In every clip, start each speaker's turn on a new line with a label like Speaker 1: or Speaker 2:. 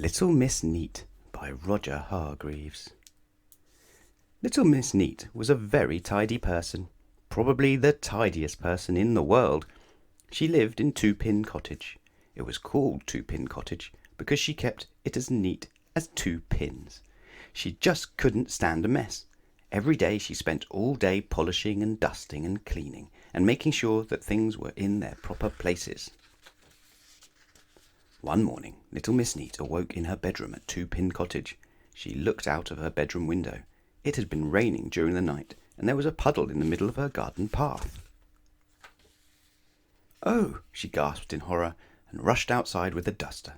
Speaker 1: Little Miss Neat by Roger Hargreaves. Little Miss Neat was a very tidy person, probably the tidiest person in the world. She lived in Pin Cottage. It was called Pin Cottage because she kept it as neat as 2 pins. She just couldn't stand a mess. Every day she spent all day polishing and dusting and cleaning and making sure that things were in their proper places. One morning, Little Miss Neat awoke in her bedroom at Pin Cottage. She looked out of her bedroom window. It had been raining during the night, and there was a puddle in the middle of her garden path. "Oh!" she gasped in horror, and rushed outside with a duster.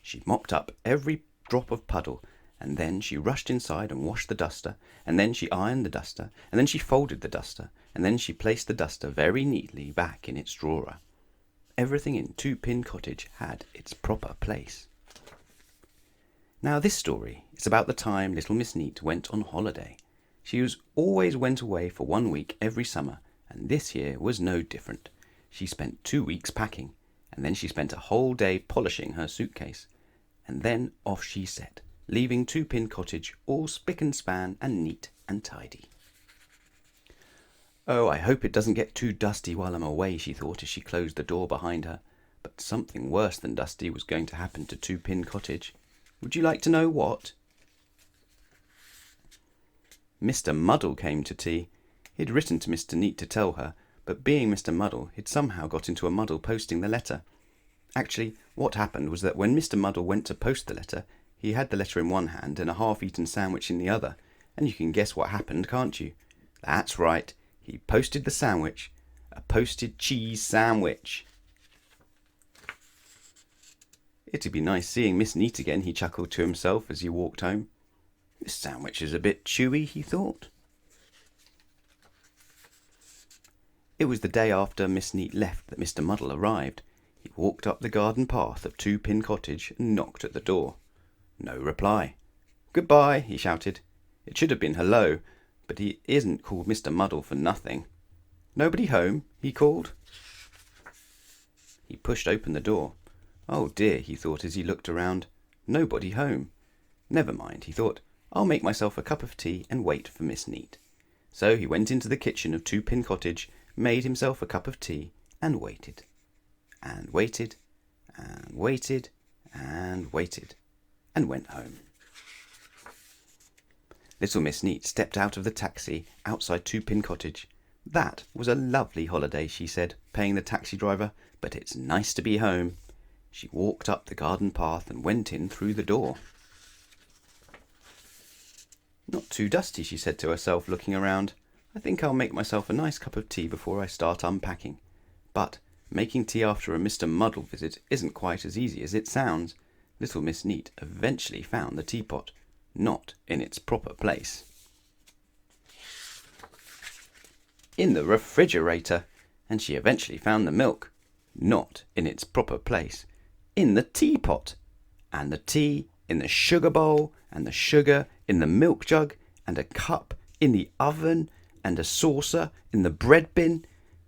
Speaker 1: She mopped up every drop of puddle, and then she rushed inside and washed the duster, and then she ironed the duster, and then she folded the duster, and then she placed the duster very neatly back in its drawer. Everything in Pin Cottage had its proper place. Now this story is about the time Little Miss Neat went on holiday. She always went away for 1 week every summer, and this year was no different. She spent 2 weeks packing, and then she spent a whole day polishing her suitcase, and then off she set, leaving Pin Cottage all spick and span and neat and tidy. "Oh, I hope it doesn't get too dusty while I'm away," she thought as she closed the door behind her. But something worse than dusty was going to happen to Pin Cottage. Would you like to know what? Mr Muddle came to tea. He'd written to Mr Neat to tell her, but being Mr Muddle, he'd somehow got into a muddle posting the letter. Actually, what happened was that when Mr Muddle went to post the letter, he had the letter in one hand and a half-eaten sandwich in the other, and you can guess what happened, can't you? That's right. He posted the sandwich, a posted cheese sandwich. "It'd be nice seeing Miss Neat again," he chuckled to himself as he walked home. "This sandwich is a bit chewy," he thought. It was the day after Miss Neat left that Mr Muddle arrived. He walked up the garden path of Pin Cottage and knocked at the door. No reply. "Goodbye," he shouted. It should have been hello, but he isn't called Mr Muddle for nothing. "Nobody home?" he called. He pushed open the door. Oh dear, he thought as he looked around. Nobody home. Never mind, he thought. I'll make myself a cup of tea and wait for Miss Neat. So he went into the kitchen of Pin Cottage, made himself a cup of tea, and waited. And waited, and waited, and waited, and went home. Little Miss Neat stepped out of the taxi outside Pin Cottage. "That was a lovely holiday," she said, paying the taxi driver, "but it's nice to be home." She walked up the garden path and went in through the door. "Not too dusty," she said to herself, looking around. "I think I'll make myself a nice cup of tea before I start unpacking." But making tea after a Mr Muddle visit isn't quite as easy as it sounds. Little Miss Neat eventually found the teapot, not in its proper place. In the refrigerator, and she eventually found the milk, not in its proper place, in the teapot, and the tea in the sugar bowl, and the sugar in the milk jug, and a cup in the oven, and a saucer in the bread bin.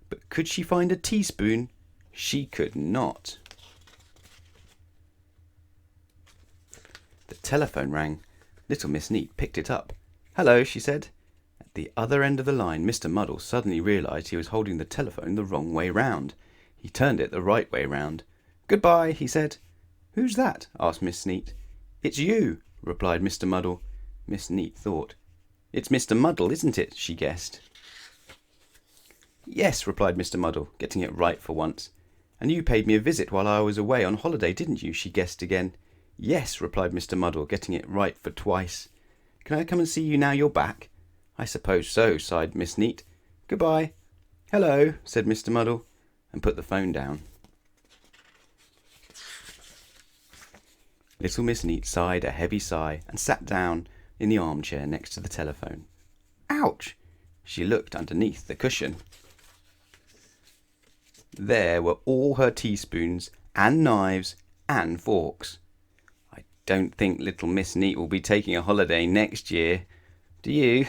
Speaker 1: But could she find a teaspoon? She could not. The telephone rang. Little Miss Neat picked it up. "Hello," she said. At the other end of the line, Mr Muddle suddenly realised he was holding the telephone the wrong way round. He turned it the right way round. "Goodbye," he said. "Who's that?" asked Miss Neat. "It's you," replied Mr Muddle. Miss Neat thought. "It's Mr Muddle, isn't it?" she guessed. "Yes," replied Mr Muddle, getting it right for once. "And you paid me a visit while I was away on holiday, didn't you?" she guessed again. "Yes," replied Mr Muddle, getting it right for twice. "Can I come and see you now you're back?" "I suppose so," sighed Miss Neat. "Goodbye." "Hello," said Mr Muddle, and put the phone down. Little Miss Neat sighed a heavy sigh and sat down in the armchair next to the telephone. Ouch! She looked underneath the cushion. There were all her teaspoons and knives and forks. I don't think Little Miss Neat will be taking a holiday next year. Do you?